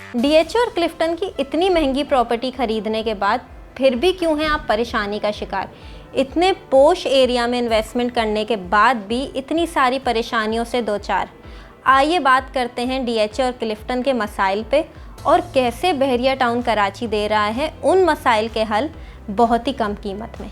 DHA और क्लिफ्टन की इतनी महंगी प्रॉपर्टी खरीदने के बाद फिर भी क्यों हैं आप परेशानी का शिकार? इतने पोश एरिया में इन्वेस्टमेंट करने के बाद भी इतनी सारी परेशानियों से दो चार। आइए बात करते हैं डीएचए और क्लिफ्टन के मसाइल पे और कैसे बहरिया टाउन कराची दे रहा है उन मसाइल के हल बहुत ही कम कीमत में।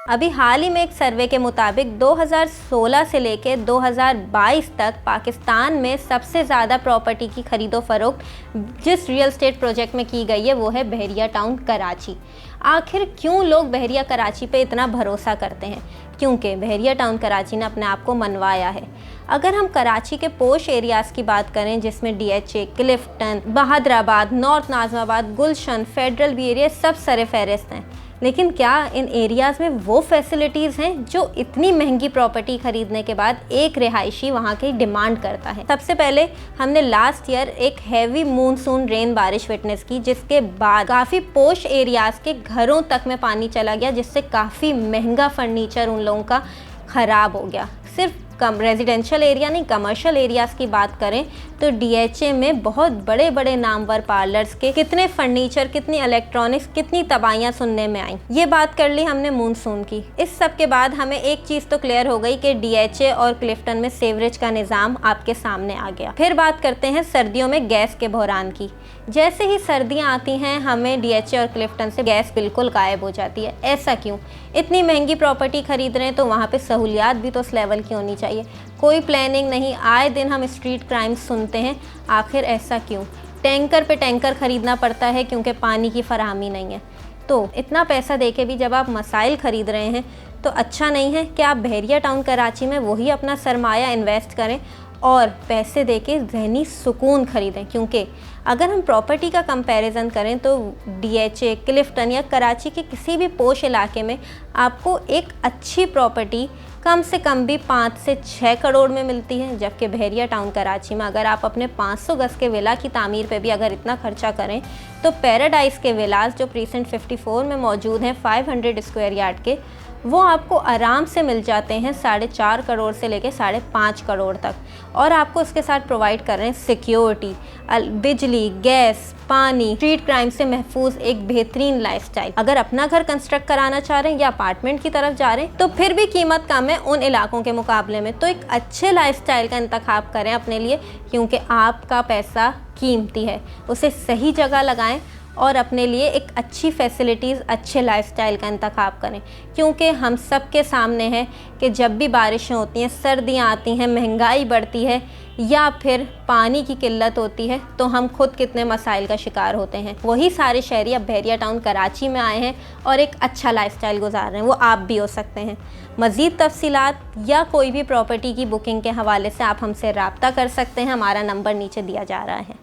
अभी हाल ही में एक सर्वे के मुताबिक 2016 से लेकर 2022 तक पाकिस्तान में सबसे ज़्यादा प्रॉपर्टी की खरीदो फरोख्त जिस रियल एस्टेट प्रोजेक्ट में की गई है वो है बहरिया टाउन कराची। आखिर क्यों लोग बहरिया कराची पे इतना भरोसा करते हैं? क्योंकि बहरिया टाउन कराची ने अपने आप को मनवाया है। अगर हम कराची के पोश एरियाज़ की बात करें जिसमें डीएचए, क्लिफ्टन, बहादराबाद, नॉर्थ नाज़िमाबाद, गुलशन, फेडरल भी एरिया सब सरे फहरिस्त हैं, लेकिन क्या इन एरियाज़ में वो फैसिलिटीज़ हैं जो इतनी महंगी प्रॉपर्टी खरीदने के बाद एक रिहायशी वहाँ की डिमांड करता है? सबसे पहले हमने लास्ट ईयर एक हैवी मूनसून रेन बारिश विटनेस की, जिसके बाद काफ़ी पोश एरियाज़ के घरों तक में पानी चला गया, जिससे काफ़ी महंगा फर्नीचर उन लोगों का ख़राब हो गया। सिर्फ कम रेजिडेंशियल एरिया नहीं, कमर्शियल एरियाज़ की बात करें तो डीएचए में बहुत बड़े बड़े नामवर पार्लर्स के कितने फर्नीचर, कितनी इलेक्ट्रॉनिक्स, कितनी तबाहियां सुनने में आई। ये बात कर ली हमने मूनसून की। इस सब के बाद हमें एक चीज़ तो क्लियर हो गई कि डीएचए और क्लिफ्टन में सीवरेज का निज़ाम आपके सामने आ गया। फिर बात करते हैं सर्दियों में गैस के बहरान की। जैसे ही सर्दियाँ आती हैं हमें डीएचए और क्लिफ्टन से गैस बिल्कुल गायब हो जाती है। ऐसा क्यों? इतनी महंगी प्रॉपर्टी खरीद रहे हैं तो वहाँ पे सहूलियात भी तो उस लेवल की होनी चाहिए। कोई प्लानिंग नहीं, आए दिन हम स्ट्रीट क्राइम्स सुनते हैं। आखिर ऐसा क्यों? टैंकर पे टैंकर खरीदना पड़ता है क्योंकि पानी की फराहमी नहीं है। तो इतना पैसा देके भी जब आप मसाइल खरीद रहे हैं तो अच्छा नहीं है कि आप बहरिया टाउन कराची में वही अपना सरमाया इन्वेस्ट करें और पैसे देके ज़हनी सुकून खरीदें। क्योंकि अगर हम प्रॉपर्टी का कंपैरिजन करें तो डीएचए, क्लिफ्टन या कराची के किसी भी पोश इलाके में आपको एक अच्छी प्रॉपर्टी कम से कम भी 5 से 6 करोड़ में मिलती है, जबकि बहरिया टाउन कराची में अगर आप अपने 500 गज़ के विला की तामीर पे भी अगर इतना खर्चा करें तो पैराडाइज के विलास जो प्रीसेंट 54 में मौजूद हैं 500 स्क्वायर यार्ड के, वो आपको आराम से मिल जाते हैं 4.5 करोड़ से लेकर 5.5 करोड़ तक। और आपको इसके साथ प्रोवाइड कर रहे हैं सिक्योरिटी, बिजली, गैस, पानी, स्ट्रीट क्राइम से महफूज एक बेहतरीन लाइफस्टाइल। अगर अपना घर कंस्ट्रक्ट कराना चाह रहे हैं या अपार्टमेंट की तरफ जा रहे हैं तो फिर भी कीमत कम है उन इलाकों के मुकाबले में। तो एक अच्छे लाइफस्टाइल का इंतखाब करें अपने लिए, क्योंकि आपका पैसा कीमती है। उसे सही जगह लगाएं और अपने लिए एक अच्छी फैसिलिटीज़, अच्छे लाइफस्टाइल का इंतखाब करें। क्योंकि हम सब के सामने है कि जब भी बारिशें होती हैं, सर्दियां आती हैं, महंगाई बढ़ती है या फिर पानी की किल्लत होती है तो हम खुद कितने मसाइल का शिकार होते हैं। वही सारे शहरी अब बहरिया टाउन कराची में आए हैं और एक अच्छा लाइफस्टाइल गुजार रहे हैं। वो आप भी हो सकते हैं। मज़ीद तफसीलात या कोई भी प्रॉपर्टी की बुकिंग के हवाले से आप हमसे रब्ता कर सकते हैं। हमारा नंबर नीचे दिया जा रहा है।